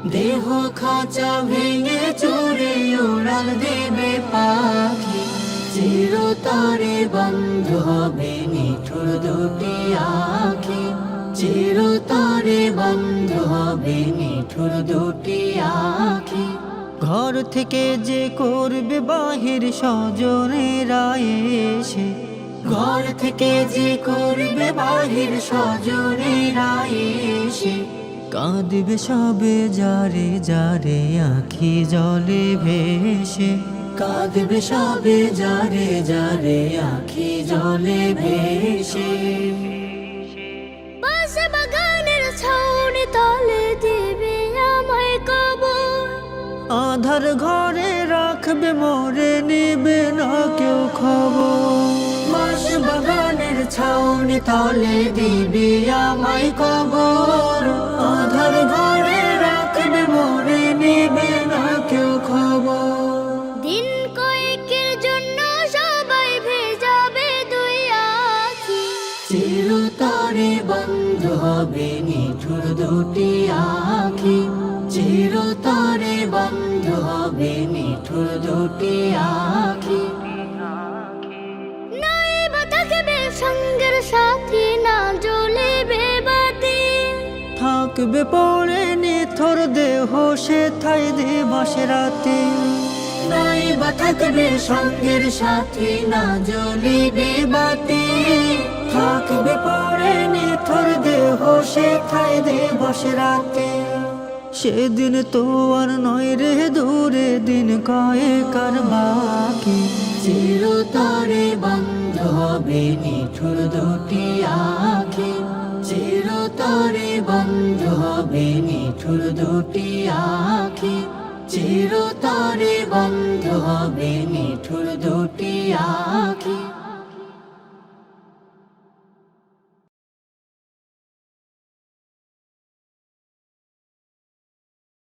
দেহ খাঁচা ভেঙে চুরে উড়াল দেবে পাখি, চিরতরে বন্ধ হবে নিঠুর দুটি আঁখি, চিরতরে বন্ধ হবে নিঠুর দুটি আঁখি। ঘর থেকে যে করবে বাহির স্বজনেরা এসে, ঘর থেকে যে করবে বাহির স্বজনেরা এসে, কাঁদবে সবে যারে যারে আঁখি জলে ভেসে, কাঁদবে সবে যারে যারে আঁখি জলে ভেসে। পাশে বাগানের ছাউনি তলে দিবে আমায় কবর, আধার ঘরে রাখবে মোরে নিবে না কেউ খবর। বাঁশ বাগানের ছাউনি তলে দিবে আমায় কবর, আধার ঘরে রাখবে মোরে নিবে না কেউ খবর। দিন কয়েকের জন্য সবাই ভেজাবে দুই আঁখি, চিরতরে বন্ধ হবে নিঠুর দুটি আঁখি, চিরতরে বন্ধ হবে নিঠুর দুটি আঁখি। নাই বা থাকবে সঙ্গের সাথী, না জ্বলিবে বাতি, থাকবে পড়ে নিথর দেহ সে ঠাই দিবস রাতে। নাই বা থাকবে সঙ্গের সাথী, না জ্বলিবে বাতি, থাকবে পড়ে নিথর দেহ সে ঠাই দিবস রাতে। সেদিন তো আর নয় রে দূরে দিন কয়েকার বাকি, চিরতরে বন্ধ হবে নিঠুর দুটি আঁখি, চিরতরে বন্ধ হবে নিঠুর দুটি আঁখি, চিরতরে বন্ধ হবে নিঠুর দুটি আঁখি।